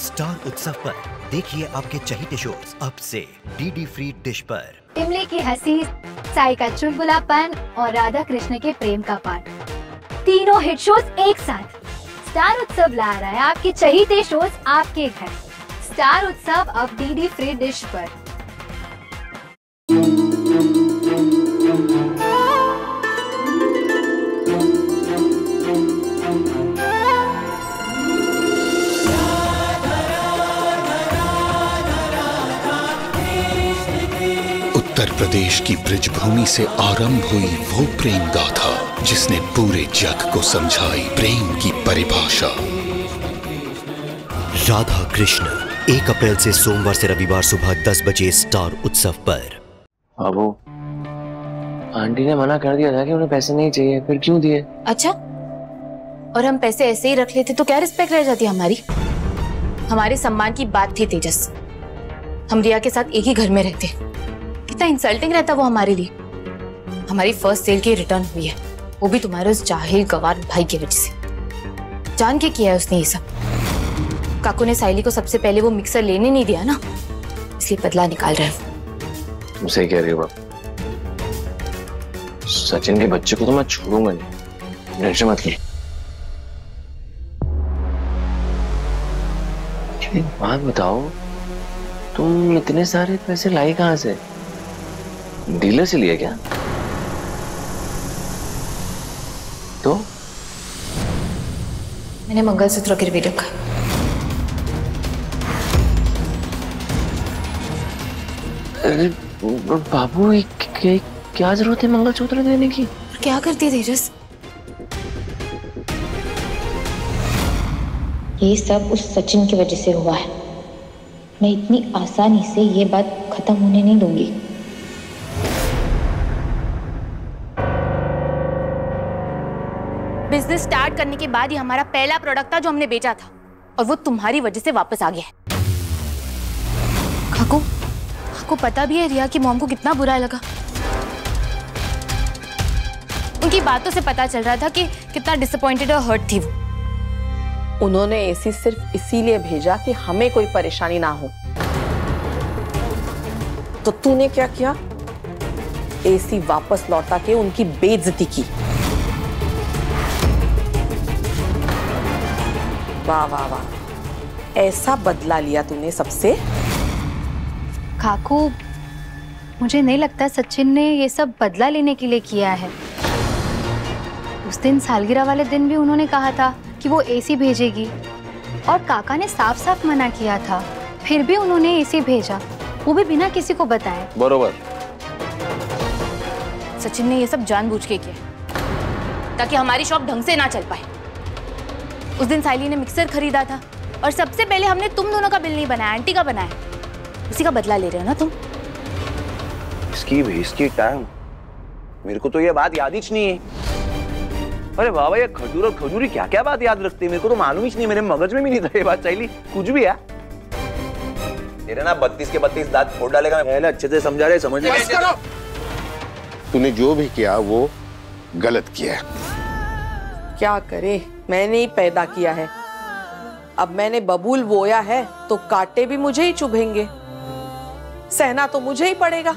Star उत्सव पर देखिए आपके चहेते शोज अब से डीडी फ्री डिश पर। इमली की हंसी, साई का चुलबुलापन और राधा कृष्ण के प्रेम का पाठ, तीनों हिट शोज एक साथ। स्टार उत्सव ला रहा है आपके चहेते शोज आपके घर। स्टार उत्सव अब डीडी फ्री डिश पर। उत्तर प्रदेश की ब्रजभूमि से आरंभ हुई वो प्रेम गाथा जिसने पूरे जग को समझाई प्रेम की परिभाषा। राधा कृष्ण 1 अप्रैल से सोमवार से रविवार सुबह 10 बजे स्टार उत्सव पर। बाबू, आंटी ने मना कर दिया था कि उन्हें पैसे नहीं चाहिए, फिर क्यों दिए? अच्छा, और हम पैसे ऐसे ही रख लेते तो क्या रिस्पेक्ट रह जाती हमारी? हमारे सम्मान की बात थी तेजस। हम रिया के साथ एक ही घर में रहते, कितना इंसल्टिंग रहता वो हमारे लिए। हमारी फर्स्ट सेल की रिटर्न हुई है, वो भी तुम्हारे उस जाहिल गवार भाई की वजह से। जान के किया है उसने ये सब। काकू ने साइली को सबसे पहले वो मिक्सर लेने नहीं दिया ना, इसलिए बदला निकाल रहे हो। तुम सही कह रही हो बाबू। सचिन के बच्चे को तो मैं छोड़ूंगा नहीं, टेंशन मत ली। एक बात बताओ, तुम इतने सारे पैसे लाई कहाँ से? डीलर से लिए क्या? तो मैंने मंगलसूत्र गिरवी रखा। अरे बाबू, क्या जरूरत है मंगलसूत्र देने की? क्या करती है तेजस? ये सब उस सचिन की वजह से हुआ है। मैं इतनी आसानी से ये बात खत्म होने नहीं दूंगी। बिजनेस स्टार्ट करने के बाद ही हमारा पहला प्रोडक्ट था जो हमने बेचा था, और वो तुम्हारी वजह से वापस आ गया है। काकू पता भी है रिया की मॉम को कितना बुरा लगा। उनकी बातों से पता चल रहा था कि कितना डिसअपॉइंटेड और हर्ट थी वो। उन्होंने एसी सिर्फ इसीलिए भेजा कि हमें कोई परेशानी ना हो। तो तूने क्या किया? एसी वापस लौटा के उनकी बेइज्जती की। वाह वाह वाह, ऐसा बदला लिया तूने सबसे। काकू, मुझे नहीं लगता सचिन ने ये सब बदला लेने के लिए किया है। उस दिन सालगिरह वाले दिन भी उन्होंने कहा था कि वो एसी भेजेगी, और काका ने साफ साफ मना किया था, फिर भी उन्होंने एसी भेजा, वो भी बिना किसी को बताए। बरोबर। सचिन ने ये सब जानबूझ के किया ताकि हमारी शॉप ढंग से ना चल पाए। उस दिन साइली ने मिक्सर खरीदा था, और सबसे पहले हमने तुम दोनों का बिल नहीं बनाया, आंटी का बनाया। उसी का बदला ले रहे हो ना तुम? इसकी टाइम, मेरे को तो ये बात याद ही नहीं है। अरे बाबा, ये खजूर और खजूरी क्या क्या बात याद रखती है, मेरे को तो मालूम ही नहीं, मेरे मगज में भी नहीं था ये बात। साइली कुछ भी है तेरे ना 32 के 32 दांत फोड़ डालेगा। मैं पहले अच्छे से समझा रहे, समझ बस करो। तूने जो भी किया वो गलत किया। क्या करे, मैंने ही पैदा किया है। अब मैंने बबूल बोया है तो कांटे भी मुझे ही चुभेंगे, सहना तो मुझे ही पड़ेगा।